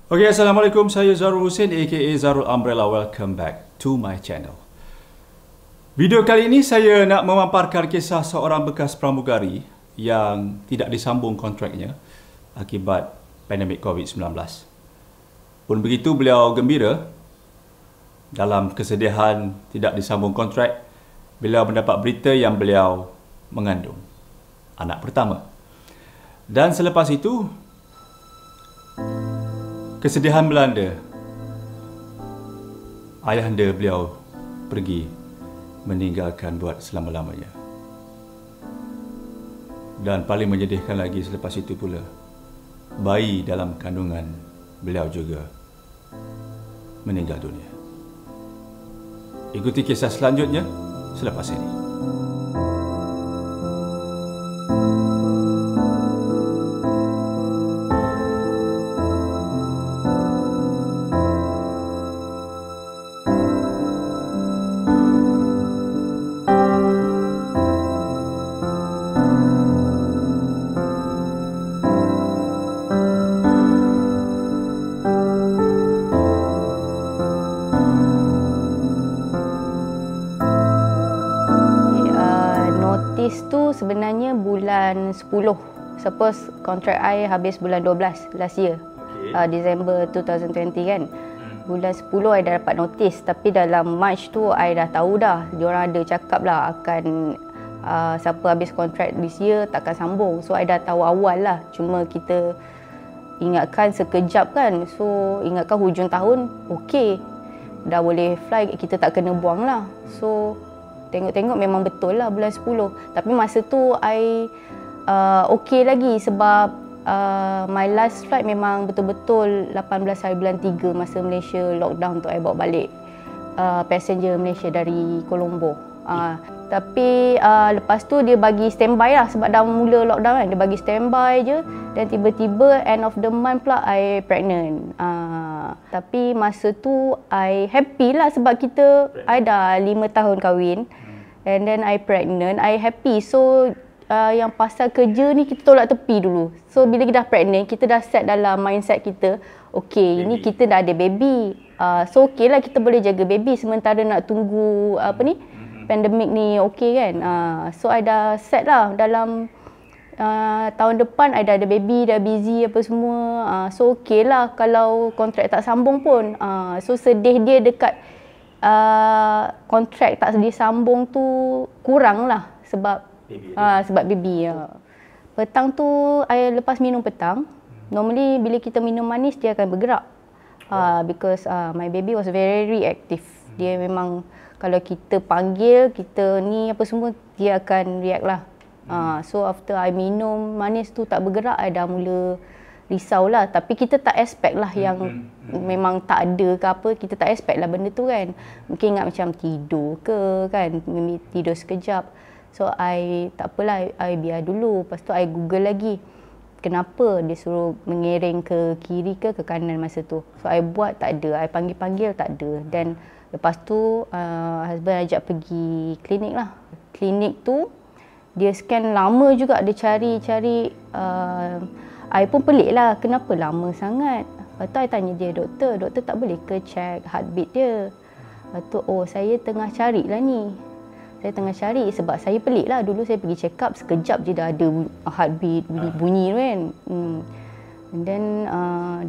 Okay, Assalamualaikum. Saya Zarul Hussein aka Zarul Umbrella. Welcome back to my channel. Video kali ini saya nak memaparkan kisah seorang bekas pramugari yang tidak disambung kontraknya akibat pandemik COVID-19. Pun begitu, beliau gembira dalam kesedihan tidak disambung kontrak, beliau mendapat berita yang beliau mengandung anak pertama. Dan selepas itu, kesedihan melanda. Ayahanda beliau pergi meninggalkan buat selama-lamanya. Dan paling menyedihkan lagi selepas itu pula, bayi dalam kandungan beliau juga meninggal dunia. Ikuti kisah selanjutnya selepas ini. Notis tu sebenarnya bulan 10. Suppose kontrak I habis bulan 12 last year. December 2020 kan. Bulan 10 I dah dapat notis, tapi dalam March tu I dah tahu dah. Diorang ada cakap lah akan siapa habis kontrak this year takkan sambung. So I dah tahu awal lah. Cuma kita ingatkan sekejap kan. So ingatkan hujung tahun okey, dah boleh fly, kita tak kena buang lah. So tengok-tengok memang betul lah bulan 10. Tapi masa tu I okey lagi sebab my last flight memang betul-betul 18 hari bulan 3 masa Malaysia lockdown tu I bawa balik passenger Malaysia dari Colombo. Tapi lepas tu dia bagi standby lah sebab dah mula lockdown kan. Dia bagi standby je dan tiba-tiba end of the month pula I pregnant. Tapi masa tu I happy lah sebab I dah 5 tahun kahwin. And then I pregnant, I happy. So yang pasal kerja ni kita tolak tepi dulu. So bila kita dah pregnant, kita dah set dalam mindset kita, okay, ini kita dah ada baby. So okay lah, kita boleh jaga baby sementara nak tunggu pandemik ni okay kan. So I dah set lah dalam tahun depan I dah ada baby, dah busy apa semua. So okay lah kalau kontrak tak sambung pun. So sedih dia dekat kontrak tak disambung tu kurang lah sebab baby. Petang tu I lepas minum petang, normally bila kita minum manis dia akan bergerak. Because my baby was very reactive. Dia memang kalau kita panggil, kita ni apa semua, dia akan react lah. So after I minum manis tu tak bergerak, I dah mula risau lah. Tapi kita tak expect lah yang memang tak ada ke apa. Kita tak expect lah benda tu kan. Mungkin ingat macam tidur ke kan, tidur sekejap. So I tak apalah, I biar dulu. Lepas tu I google lagi kenapa dia suruh mengiring ke kiri ke kanan masa tu. So I buat tak ada, I panggil-panggil tak ada. Dan lepas tu husband ajak pergi klinik lah. Klinik tu dia scan lama juga, dia cari-cari. I pun pelik lah, kenapa lama sangat. Lepas tu I tanya dia, doktor tak boleh ke check heartbeat dia? Lepas tu, oh saya tengah cari lah ni. Saya tengah cari sebab saya pelik lah. Dulu saya pergi check up, sekejap je dah ada heartbeat, bunyi tu kan. And then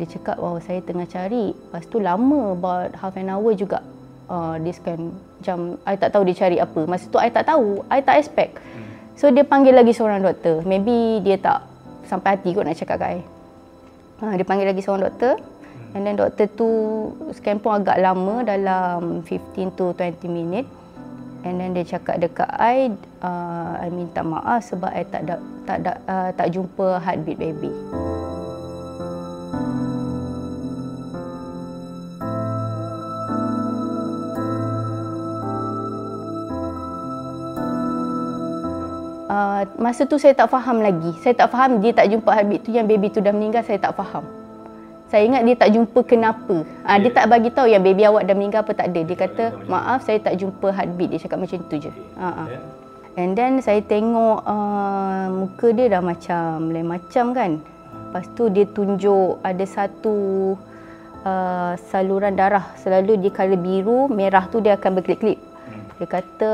dia cakap, oh saya tengah cari. Lepas tu lama, about half an hour juga. Dia scan, macam I tak tahu dia cari apa. Masa tu I tak tahu, I tak expect. So dia panggil lagi seorang doktor. Maybe dia tak sampai hati kot nak cakap kat I. Dia panggil lagi seorang doktor. And then doktor tu scan pun agak lama, dalam 15 to 20 minit. And then dia cakap dekat I minta maaf sebab I tak jumpa heartbeat baby. Masa tu saya tak faham lagi. Saya tak faham dia tak jumpa heartbeat tu yang baby tu dah meninggal, saya tak faham. Saya ingat dia tak jumpa kenapa. Dia tak bagi tahu yang baby awak dah meninggal apa, tak ada. Dia kata, maaf saya tak jumpa heartbeat. Dia cakap macam tu je. And then saya tengok muka dia dah macam lain macam kan. Lepas tu dia tunjuk ada satu saluran darah. Selalu dia kalau biru, merah tu dia akan berkelip-kelip. Dia kata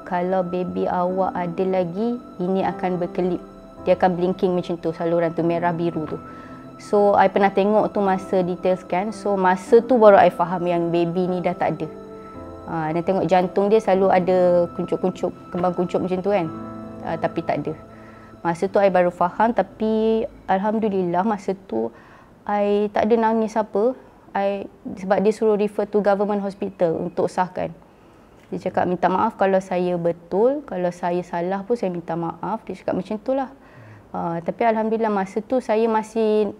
kalau baby awak ada lagi, ini akan berkelip. Dia akan blinking macam tu, saluran tu merah biru tu. So, I pernah tengok tu masa detail scan. So, masa tu baru I faham yang baby ni dah tak ada. Dan tengok jantung dia selalu ada kuncup-kuncup, kembang kuncup macam tu kan. Tapi tak ada. Masa tu I baru faham, tapi Alhamdulillah masa tu I tak ada nangis apa. Sebab dia suruh refer to government hospital untuk sahkan. Dia cakap minta maaf kalau saya betul, kalau saya salah pun saya minta maaf. Dia cakap macam tu lah. Tapi Alhamdulillah masa tu saya masih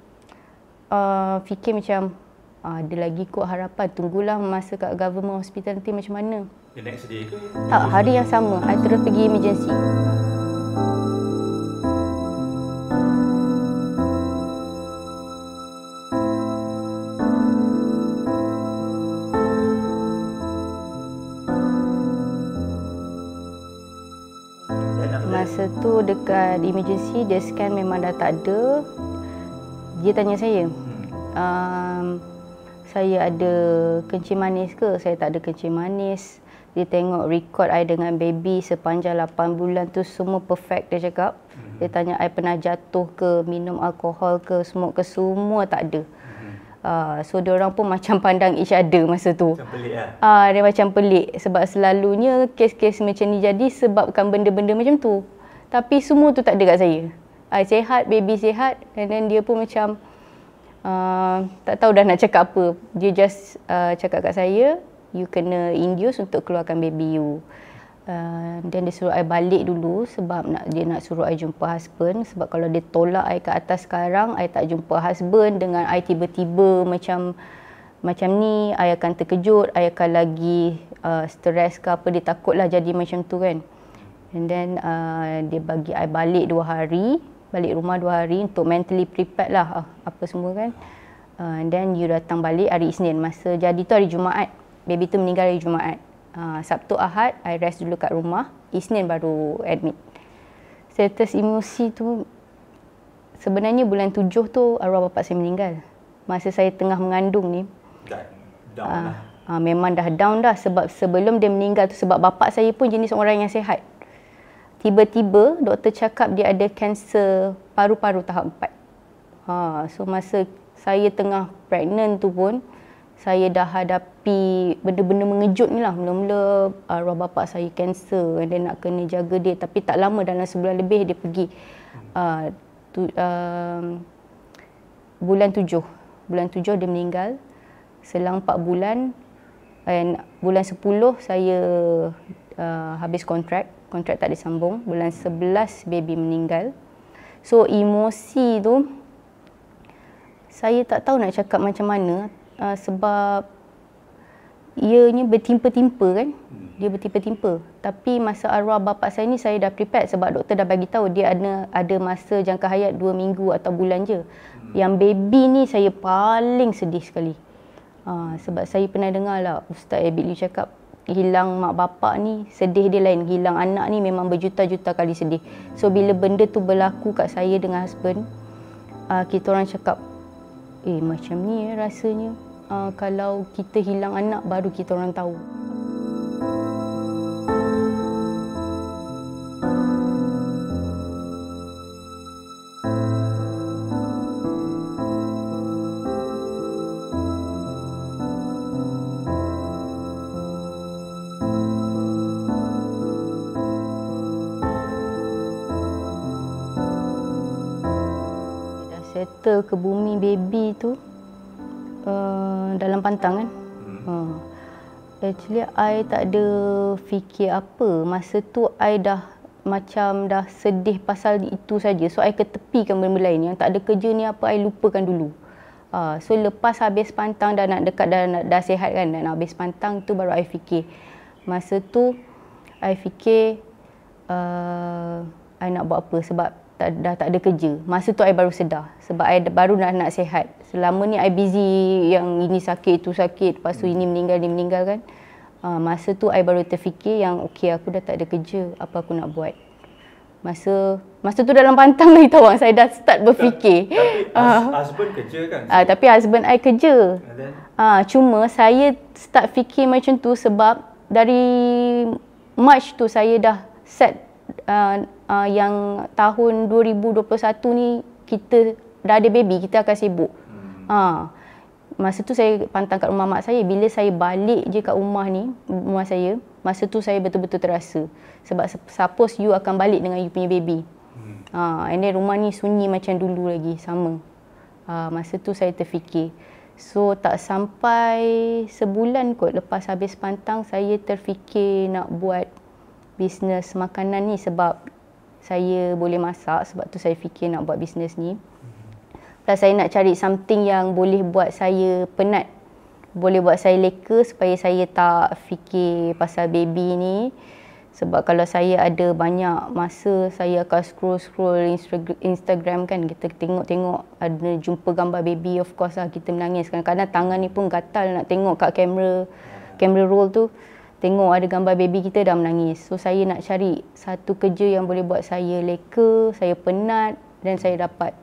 fikir macam ada lagi kot harapan, tunggulah masa kat government hospital nanti macam mana. The next day ke? Tak, hari yang sama I terus pergi emergency. Masa tu dekat emergency, dia scan memang dah tak ada. Dia tanya saya, saya ada kencing manis ke? Saya tak ada kencing manis. Dia tengok record I dengan baby sepanjang 8 bulan tu semua perfect, dia cakap. Dia tanya I pernah jatuh ke, minum alkohol ke, smoke ke, semua tak ada. So diorang pun macam pandang each other masa tu. Macam pelik lah. Dia macam pelik sebab selalunya kes-kes macam ni jadi sebabkan benda-benda macam tu. Tapi semua tu tak ada kat saya. I sihat, baby sihat, and then dia pun macam tak tahu dah nak cakap apa. Dia just cakap kat saya, you kena induce untuk keluarkan baby you. Dan dia suruh I balik dulu sebab dia nak suruh I jumpa husband. Sebab kalau dia tolak I ke atas sekarang, I tak jumpa husband dengan I tiba-tiba macam ni, I akan terkejut, I akan lagi stres ke apa, dia takutlah jadi macam tu kan. And then dia bagi I balik 2 hari, balik rumah 2 hari untuk mentally prepared lah apa semua kan. And then you datang balik hari Isnin, masa jadi tu hari Jumaat, baby tu meninggal hari Jumaat. Sabtu Ahad I rest dulu kat rumah, Isnin baru admit. Status emosi tu sebenarnya bulan 7 tu arwah bapa saya meninggal. Masa saya tengah mengandung ni down lah. Memang dah down dah sebab sebelum dia meninggal tu, sebab bapa saya pun jenis orang yang sihat. Tiba-tiba doktor cakap dia ada kanser paru-paru tahap 4. So masa saya tengah pregnant tu pun saya dah hadapi benda-benda mengejut ni lah. Mula-mula arwah bapa saya kanser dan nak kena jaga dia. Tapi tak lama, dalam sebulan lebih dia pergi. Bulan 7 dia meninggal. Selang 4 bulan, and bulan 10 saya habis kontrak tak disambung. Bulan 11 baby meninggal. So emosi tu saya tak tahu nak cakap macam mana. Sebab ianya bertimpa-timpa kan. Dia bertimpa-timpa. Tapi masa arwah bapa saya ni saya dah prepared sebab doktor dah bagi tahu dia ada masa jangka hayat 2 minggu atau bulan je. Yang baby ni saya paling sedih sekali. Sebab saya pernah dengar lah Ustaz Abid Lee cakap hilang mak bapak ni sedih dia lain, hilang anak ni memang berjuta-juta kali sedih. So bila benda tu berlaku kat saya dengan husband, kita orang cakap macam ni rasanya. Kalau kita hilang anak baru kita orang tahu. Settle ke bumi baby tu dalam pantang kan. Actually I tak ada fikir apa. Masa tu I dah sedih pasal itu saja. So I ketepikan benda lain yang tak ada kerja ni apa, I lupakan dulu. So lepas habis pantang dah nak dekat dah sihat kan, nak habis pantang tu baru I fikir. Masa tu I fikir I nak buat apa sebab dah tak ada kerja. Masa tu I baru sedar sebab I baru nak sihat. Selama ni I busy yang ini sakit, itu sakit, lepas tu ini meninggal kan. Masa tu I baru terfikir yang okey aku dah tak ada kerja, apa aku nak buat. Masa tu dalam pantang lagi tawang, saya dah start berfikir. Tapi husband kerja kan? Tapi husband I kerja. Cuma saya start fikir macam tu sebab dari March tu saya dah set yang tahun 2021 ni kita dah ada baby, kita akan sibuk. Masa tu saya pantang kat rumah mak saya. Bila saya balik je kat rumah saya, masa tu saya betul-betul terasa. Sebab suppose you akan balik dengan you punya baby. And then rumah ni sunyi macam dulu lagi, sama. Masa tu saya terfikir. So tak sampai sebulan kot lepas habis pantang, saya terfikir nak buat bisnes makanan ni sebab saya boleh masak. Sebab tu saya fikir nak buat bisnes ni. Plus saya nak cari something yang boleh buat saya penat. Boleh buat saya leka supaya saya tak fikir pasal baby ni. Sebab kalau saya ada banyak masa, saya akan scroll Instagram kan. Kita tengok-tengok, ada jumpa gambar baby, of course lah kita menangis. Kadang-kadang tangan ni pun gatal nak tengok kat kamera roll tu. Tengok ada gambar baby kita dah menangis. So saya nak cari satu kerja yang boleh buat saya leka, saya penat dan saya dapat.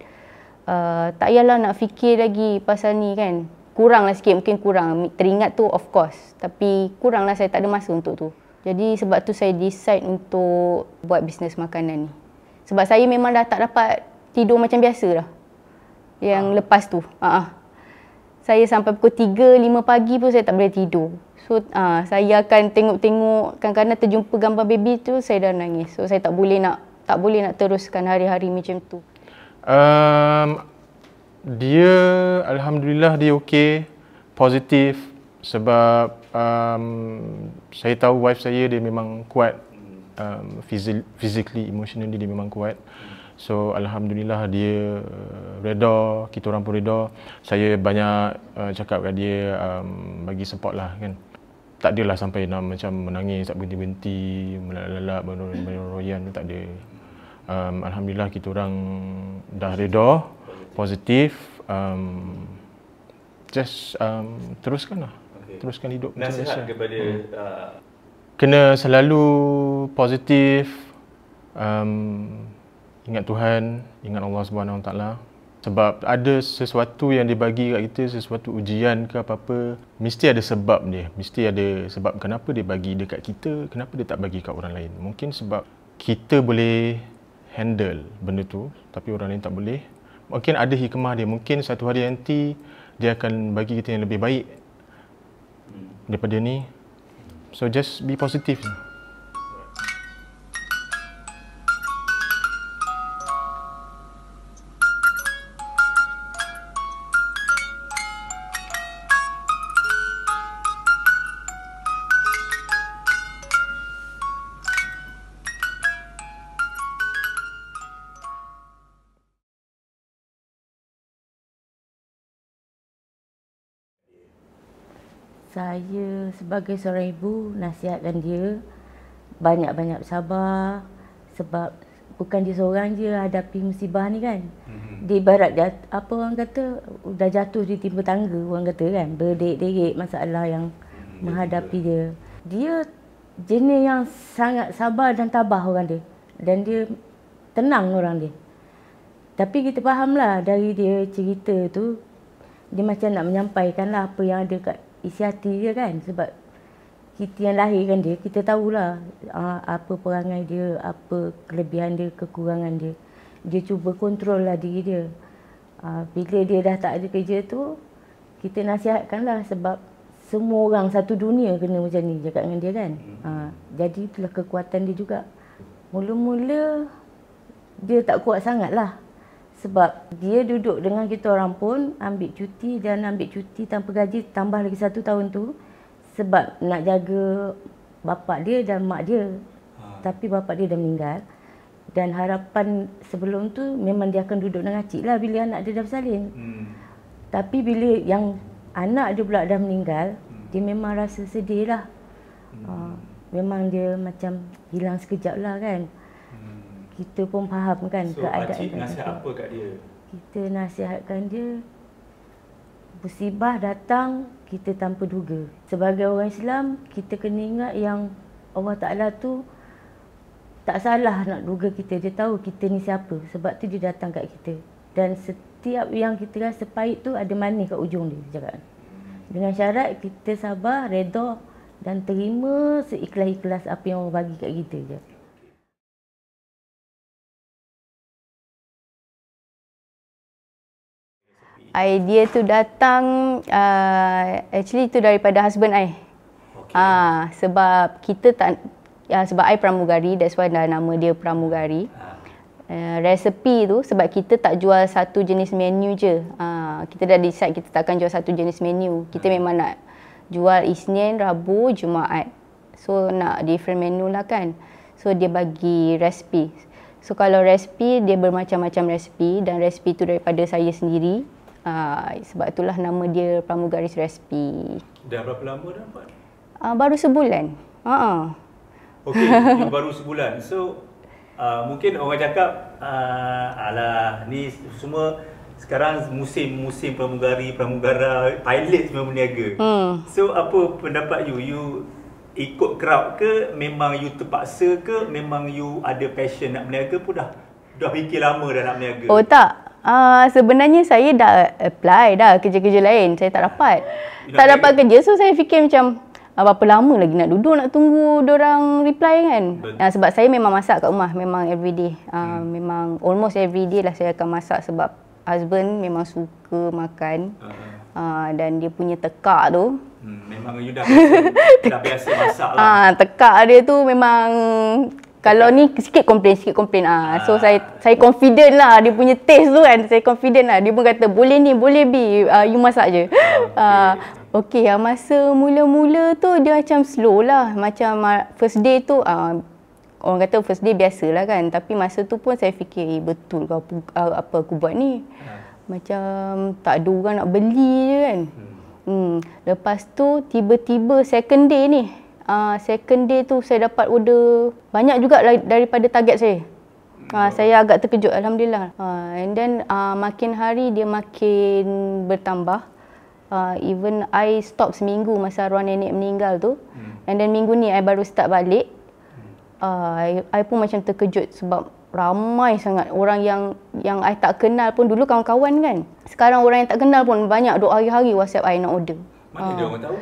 Tak payahlah nak fikir lagi pasal ni kan. Kuranglah sikit, mungkin kurang. Teringat tu of course. Tapi kuranglah, saya tak ada masa untuk tu. Jadi sebab tu saya decide untuk buat bisnes makanan ni. Sebab saya memang dah tak dapat tidur macam biasa dah. Yang lepas tu. Saya sampai pukul 3, 5 pagi pun saya tak boleh tidur. So saya akan tengok-tengok, kadang-kadang terjumpa gambar baby tu, saya dah nangis. So saya tak boleh nak teruskan hari-hari macam tu. Dia alhamdulillah dia okey, positif sebab saya tahu wife saya dia memang kuat, physically, emotionally dia memang kuat. So alhamdulillah dia reda, kita orang pun reda. Saya banyak cakap kat dia, bagi support lah kan. Tak adalah sampai nak macam menangis, tak berhenti-berhenti, melalak, meroyan, tak ada. Alhamdulillah kita orang dah reda, positif. Just teruskan lah. Teruskan hidup macam biasa. Nasihat kepada kena selalu positif, ingat Tuhan, ingat Allah Subhanahu Wa Taala. Sebab ada sesuatu yang dibagi kat kita, sesuatu ujian ke apa-apa, mesti ada sebab dia. Mesti ada sebab kenapa dia bagi dekat kita, kenapa dia tak bagi kat orang lain. Mungkin sebab kita boleh handle benda tu, tapi orang lain tak boleh. Mungkin ada hikmah dia. Mungkin satu hari nanti dia akan bagi kita yang lebih baik daripada ni. So just be positive. Saya sebagai seorang ibu nasihatkan dia banyak-banyak sabar sebab bukan dia seorang je hadapi musibah ni kan. Dia ibarat apa orang kata dah jatuh di timpa tangga, orang kata kan, berderet-deret masalah yang menghadapi dia. Dia jenis yang sangat sabar dan tabah orang dia, dan dia tenang orang dia. Tapi kita fahamlah dari dia cerita tu, dia macam nak menyampaikanlah apa yang ada kat isi hati dia kan. Sebab kita yang lahirkan dia, kita tahulah apa perangai dia, apa kelebihan dia, kekurangan dia. Dia cuba kontrol lah diri dia. Bila dia dah tak ada kerja tu, kita nasihatkanlah sebab semua orang satu dunia kena macam ni cakap dengan dia kan. Jadi itulah kekuatan dia juga. Mula-mula dia tak kuat sangat lah. Sebab dia duduk dengan kita orang pun ambil cuti, dan ambil cuti tanpa gaji tambah lagi 1 tahun tu sebab nak jaga bapak dia dan mak dia. Tapi bapak dia dah meninggal, dan harapan sebelum tu memang dia akan duduk dengan cik lah bila anak dia dah bersalin. Tapi bila yang anak dia pula dah meninggal, dia memang rasa sedih lah. Memang dia macam hilang sekejap lah kan. Kita pun faham kan keadaan. So, Acik nasihat apa kat dia? Kita nasihatkan dia, musibah datang kita tanpa duga. Sebagai orang Islam, kita kena ingat yang Allah Ta'ala tu tak salah nak duga kita. Dia tahu kita ni siapa. Sebab tu dia datang kat kita. Dan setiap yang kita rasa pahit tu ada manis kat ujung dia cakap. Dengan syarat kita sabar, redha dan terima seikhlas-ikhlas apa yang orang bagi kat kita je. Idea tu datang actually tu daripada husband I. Sebab kita tak sebab I pramugari, that's why nama dia pramugari. Resepi tu sebab kita tak jual satu jenis menu je. Kita dah decide kita takkan jual satu jenis menu. Kita memang nak jual Isnin, Rabu, Jumaat. So nak different menu lah kan. So dia bagi resepi. So kalau resepi dia bermacam-macam resepi dan resepi tu daripada saya sendiri. Sebab itulah nama dia Pramugaris Resepi. Dah berapa lama dah buat? Baru sebulan. Okey, baru sebulan. So mungkin orang cakap alah ni semua sekarang musim pramugara, pilot semua berniaga. So apa pendapat you ikut crowd ke, memang you terpaksa ke, memang you ada passion nak berniaga pun dah fikir lama dah nak berniaga? Oh tak. Sebenarnya saya dah apply dah kerja-kerja lain. Saya tak dapat. Tak dapat kerja, so saya fikir macam berapa lama lagi nak duduk nak tunggu diorang reply kan. Sebab saya memang masak kat rumah, memang everyday. Memang almost everyday lah saya akan masak sebab husband memang suka makan. Dan dia punya tekak tu memang you dah biasa masak lah. Tekak dia tu memang kalau ni sikit komplain. So saya confident lah dia punya taste tu kan. Saya confident lah. Dia pun kata boleh ni, boleh B, you masak je. Okey, masa mula-mula tu dia macam slow lah. Macam first day tu orang kata first day biasa lah kan. Tapi masa tu pun saya fikir betul ke apa aku buat ni. Macam tak ada orang nak beli je kan. Lepas tu tiba-tiba second day ni. Second day tu saya dapat order banyak juga daripada target saya. Saya agak terkejut, alhamdulillah. And then makin hari dia makin bertambah. Even I stop seminggu masa arwah nenek meninggal tu. And then minggu ni I baru start balik. I pun macam terkejut sebab ramai sangat orang yang I tak kenal pun. Dulu kawan-kawan kan. Sekarang orang yang tak kenal pun banyak duk hari-hari WhatsApp I nak order. Mana dia orang tahu?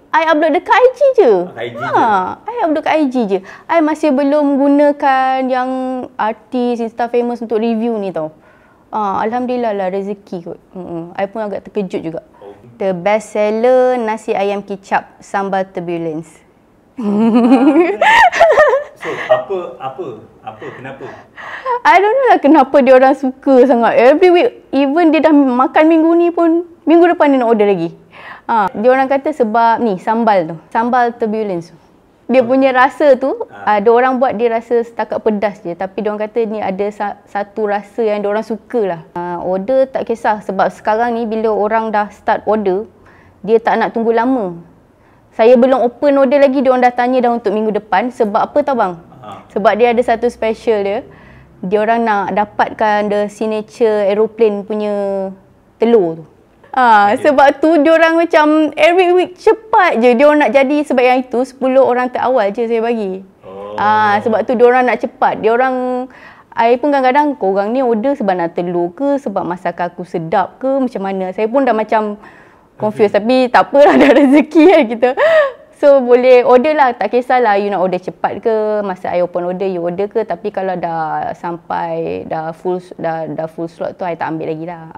I upload dekat IG je. I upload dekat IG je. I masih belum gunakan yang artis, Insta famous untuk review ni tau. Alhamdulillah lah, rezeki kot. I pun agak terkejut juga. The best seller nasi ayam kicap sambal turbulence. So kenapa? I don't know lah kenapa dia orang suka sangat. Every week, even dia dah makan minggu ni pun, minggu depan dia nak order lagi. Dia orang kata sebab ni sambal tu, sambal turbulence. Dia punya rasa tu, ada orang buat dia rasa setakat pedas je, tapi dia orang kata ni ada satu rasa yang dia orang suka lah. Order tak kisah sebab sekarang ni bila orang dah start order, dia tak nak tunggu lama. Saya belum open order lagi, dia orang dah tanya dah untuk minggu depan. Sebab apa tau bang? Sebab dia ada satu special dia. Dia orang nak dapatkan the signature aeroplane punya telur tu. Sebab tu dia orang macam every week cepat je dia orang nak jadi. Sebab yang itu 10 orang terawal je saya bagi. Sebab tu dia orang nak cepat. Dia orang, I pun kadang-kadang korang ni order sebab nak telur ke, sebab masakan aku sedap ke, macam mana. Saya pun dah macam confused. Tapi tak apalah, dah rezeki kan kita. So boleh order lah, tak kisahlah you nak order cepat ke, masa I open order you order ke. Tapi kalau dah sampai dah full slot tu I tak ambil lagi lah.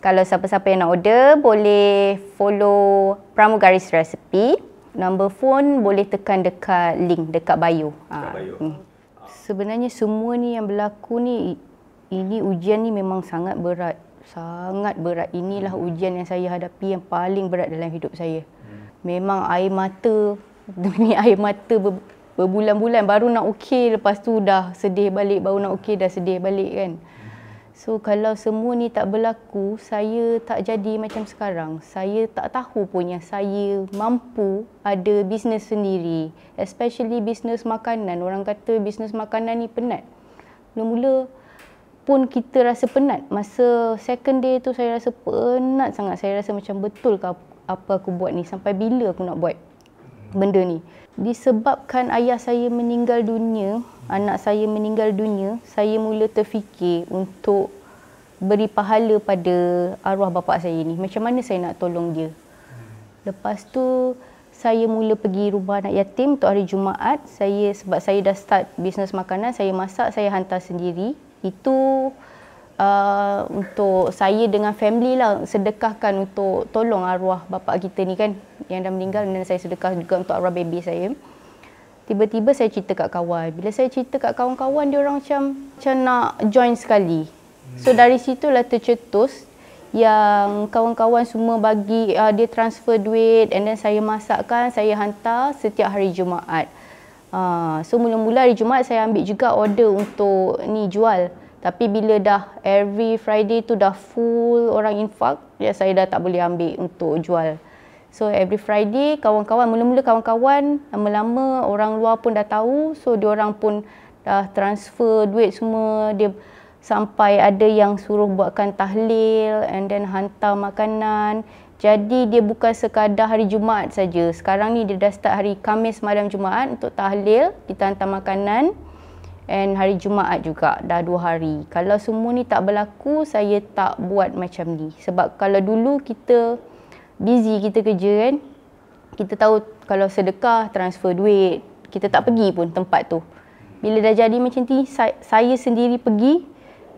Kalau siapa-siapa yang nak order, boleh follow Pramugaris Resepi. Number phone boleh tekan dekat link, dekat bio. Sebenarnya semua ni yang berlaku ni, ini ujian ni memang sangat berat. Sangat berat. Inilah ujian yang saya hadapi yang paling berat dalam hidup saya. Memang air mata, demi air mata berbulan-bulan baru nak okey, lepas tu dah sedih balik, baru nak okey dah sedih balik kan. So kalau semua ni tak berlaku, saya tak jadi macam sekarang. Saya tak tahu pun yang saya mampu ada bisnes sendiri. Especially bisnes makanan. Orang kata bisnes makanan ni penat. Mula-mula pun kita rasa penat. Masa second day tu saya rasa penat sangat. Saya rasa macam betul ke apa aku buat ni? Sampai bila aku nak buat? benda ni. Disebabkan ayah saya meninggal dunia, anak saya meninggal dunia, saya mula terfikir untuk beri pahala pada arwah bapa saya ni. Macam mana saya nak tolong dia. Lepas tu saya mula pergi rumah anak yatim untuk hari Jumaat. Sebab saya dah start bisnes makanan, saya masak, saya hantar sendiri. Itu untuk saya dengan family lah, sedekahkan untuk tolong arwah bapa kita ni kan yang dah meninggal, dan saya sedekah juga untuk arwah baby saya. Tiba-tiba saya cerita kat kawan. Bila saya cerita kat kawan-kawan, dia orang macam nak join sekali. So dari situlah tercetus yang kawan-kawan semua bagi dia transfer duit, and then saya masakkan, saya hantar setiap hari Jumaat. So mula-mula hari Jumaat saya ambil juga order untuk ni jual. Tapi bila dah every Friday tu dah full orang infak, ya saya dah tak boleh ambil untuk jual. So every Friday kawan-kawan, mula-mula kawan-kawan, lama-lama orang luar pun dah tahu. So diorang pun dah transfer duit semua. Dia sampai ada yang suruh buatkan tahlil and then hantar makanan. Jadi dia bukan sekadar hari Jumaat saja. Sekarang ni dia dah start hari Khamis malam Jumaat untuk tahlil, kita hantar makanan. And hari Jumaat juga, dah 2 hari. Kalau semua ni tak berlaku, saya tak buat macam ni. Sebab kalau dulu kita busy, kita kerja kan, kita tahu kalau sedekah, transfer duit, kita tak pergi pun tempat tu. Bila dah jadi macam ni, saya sendiri pergi,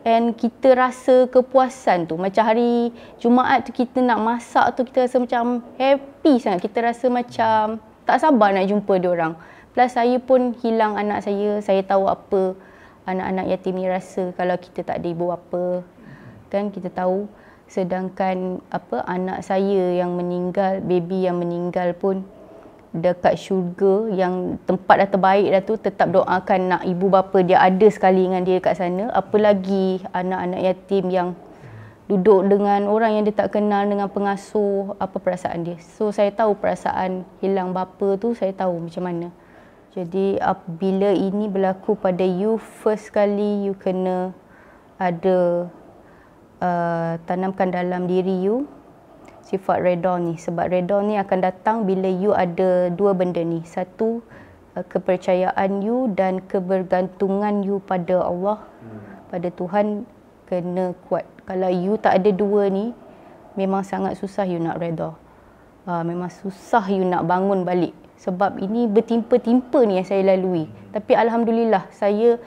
and kita rasa kepuasan tu. Macam hari Jumaat tu kita nak masak tu, kita rasa macam happy sangat. Kita rasa macam tak sabar nak jumpa diorang. Plus saya pun hilang anak saya tahu apa anak-anak yatim ni rasa kalau kita tak ada ibu bapa. Kan kita tahu. Sedangkan anak saya yang meninggal, baby yang meninggal pun dekat syurga, yang tempat dah terbaik dah tu, tetap doakan nak ibu bapa dia ada sekali dengan dia kat sana. Apalagi anak-anak yatim yang duduk dengan orang yang dia tak kenal, dengan pengasuh, apa perasaan dia. So saya tahu perasaan hilang bapa tu, saya tahu macam mana. Jadi bila ini berlaku pada you, first kali you kena ada tanamkan dalam diri you sifat redha ni. Sebab redha ni akan datang bila you ada 2 benda ni. Satu, kepercayaan you dan kebergantungan you pada Allah, pada Tuhan kena kuat. Kalau you tak ada 2 ni, memang sangat susah you nak redha. Memang susah you nak bangun balik. Sebab ini bertimpa-timpa ni yang saya lalui. Tapi alhamdulillah saya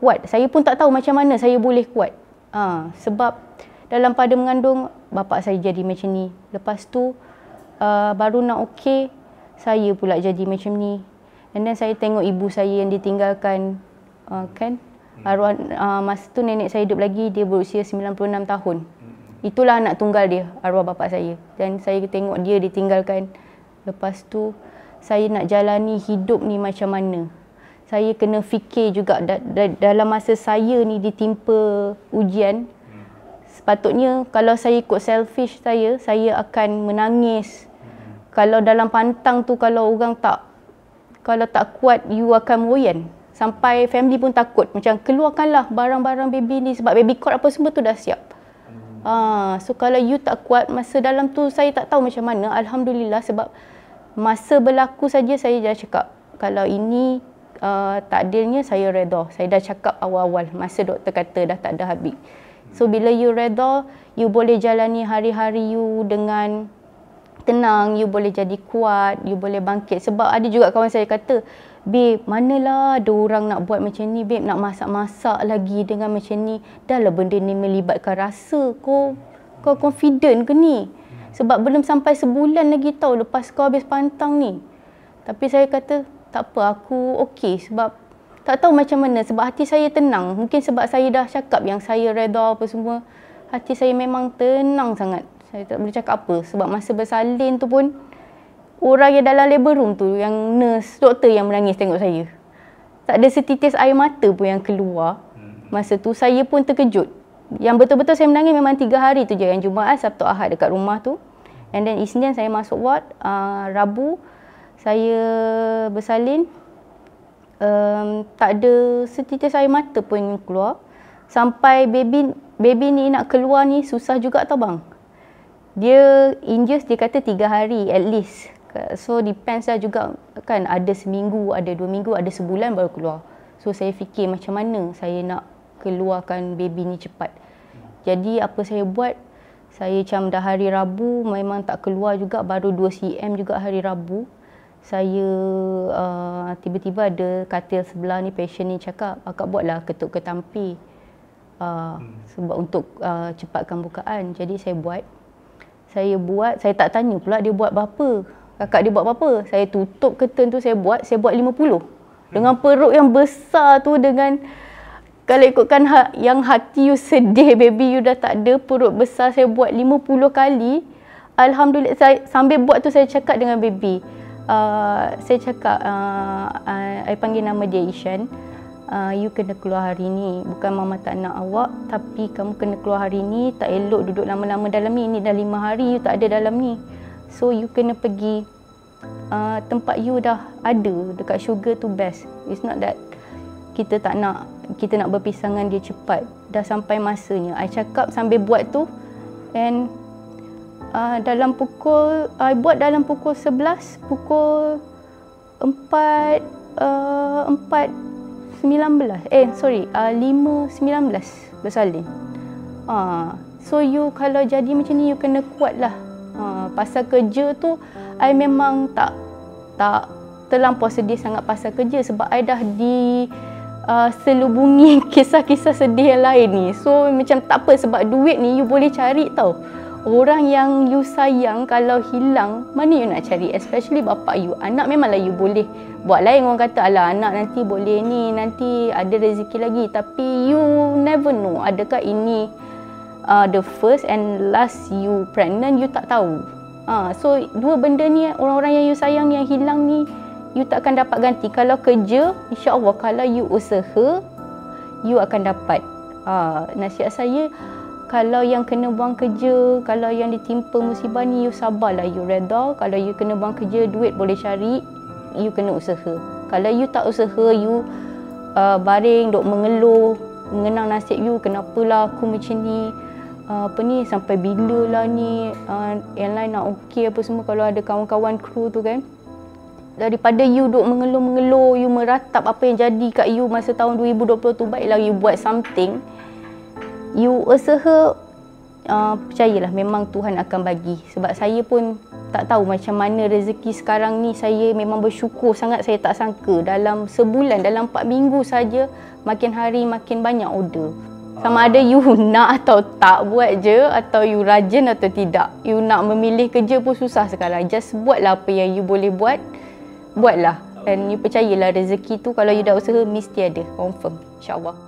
kuat. Saya pun tak tahu macam mana saya boleh kuat. Sebab dalam pada mengandung bapa saya jadi macam ni. Lepas tu baru nak okey, saya pula jadi macam ni. And then saya tengok ibu saya yang ditinggalkan, kan? Masa tu nenek saya hidup lagi, dia berusia 96 tahun. Itulah anak tunggal dia, arwah bapa saya. Dan saya tengok dia ditinggalkan. Lepas tu saya nak jalani hidup ni macam mana. Saya kena fikir juga dalam masa saya ni ditimpa ujian. Sepatutnya kalau saya ikut selfish saya akan menangis. Kalau dalam pantang tu, kalau tak kuat, you akan meroyan. Sampai family pun takut. Macam keluarkanlah barang-barang baby ni, sebab baby cot apa semua tu dah siap. So kalau you tak kuat, masa dalam tu saya tak tahu macam mana. Alhamdulillah, sebab masa berlaku saja saya dah cakap, kalau ini takdirnya, saya redha. Saya dah cakap awal-awal masa doktor kata dah tak ada habis. So bila you redha, you boleh jalani hari-hari you dengan tenang, you boleh jadi kuat, you boleh bangkit. Sebab ada juga kawan saya kata, babe, manalah ada orang nak buat macam ni, babe, nak masak-masak lagi dengan macam ni. Dah lah benda ni melibatkan rasa. Kau confident ke ni? Sebab belum sampai sebulan lagi tau lepas kau habis pantang ni. Tapi saya kata, tak apa, aku okey. Sebab tak tahu macam mana. Sebab hati saya tenang. Mungkin sebab saya dah cakap yang saya redha apa semua. Hati saya memang tenang sangat. Saya tak boleh cakap apa. Sebab masa bersalin tu pun, orang yang dalam labor room tu, yang nurse, doktor yang menangis tengok saya. Tak ada setitis air mata pun yang keluar. Masa tu saya pun terkejut. Yang betul-betul saya menangis memang 3 hari tu je. Yang Jumaat, Sabtu, Ahad dekat rumah tu. And then Isnin saya masuk ward. Rabu saya bersalin. Tak ada setitis air mata pun yang keluar. Sampai baby ni nak keluar ni susah juga tau bang. Dia induce, dia kata 3 hari at least. So depends lah juga kan, ada seminggu, ada 2 minggu, ada sebulan baru keluar. So saya fikir macam mana saya nak keluarkan baby ni cepat. Jadi apa saya buat, saya macam dah hari Rabu memang tak keluar juga, baru 2 cm juga hari Rabu. Saya tiba-tiba ada katil sebelah ni, patient ni cakap, akak buatlah ketuk ketampi sebab untuk cepatkan bukaan. Jadi saya buat, saya tak tanya pula dia buat berapa, kakak dia buat berapa. Saya tutup curtain tu, saya buat 50 dengan perut yang besar tu, dengan kalau ikutkan yang hati you sedih, baby you dah tak ada, perut besar, saya buat 50 kali. Alhamdulillah, sambil buat tu saya cakap dengan baby, saya cakap, I panggil nama dia Ishan, you kena keluar hari ni, bukan mama tak nak awak, tapi kamu kena keluar hari ni, tak elok duduk lama-lama dalam ni, dah 5 hari you tak ada dalam ni. So you kena pergi tempat you dah ada, dekat Sugar tu best. It's not that kita nak berpisangan dia cepat, dah sampai masanya. I cakap sambil buat tu, and dalam pukul, I buat dalam pukul 11, pukul 5.19 bersalin. So you kalau jadi macam ni, you kena kuat lah. Pasal kerja tu, I memang tak terlampau sedih sangat pasal kerja, sebab I dah selubungi kisah-kisah sedih yang lain ni. So macam tak apa, sebab duit ni you boleh cari tau. Orang yang you sayang kalau hilang, mana you nak cari? Especially bapak you. Anak memanglah you boleh buat lain. Orang kata, alah anak nanti boleh ni, nanti ada rezeki lagi. Tapi you never know, adakah ini the first and last you pregnant, you tak tahu. So dua benda ni, orang-orang yang you sayang yang hilang ni, you tak akan dapat ganti. Kalau kerja, insya-Allah, kalau you usaha, you akan dapat. Nasihat saya, kalau yang kena buang kerja, kalau yang ditimpa musibah ni, you sabarlah, you reda. Kalau you kena buang kerja, duit boleh cari, you kena usaha. Kalau you tak usaha, you baring, duk mengeluh, mengenang nasib you, kenapalah aku macam ni, sampai bila lah ni, yang lain nak okey apa semua. Kalau ada kawan-kawan kru tu kan, daripada you duk mengeluh-mengeluh, you meratap apa yang jadi kat you masa tahun 2020 tu, baiklah you buat something, you usaha. Percayalah, memang Tuhan akan bagi. Sebab saya pun tak tahu macam mana rezeki sekarang ni. Saya memang bersyukur sangat, saya tak sangka dalam sebulan, dalam 4 minggu saja, makin hari makin banyak order. Sama ada you nak atau tak buat je, atau you rajin atau tidak. You nak memilih kerja pun susah sekarang. Just buatlah apa yang you boleh buat, buatlah. Dan you percayalah, rezeki tu kalau you dah usaha mesti ada, confirm, insya-Allah.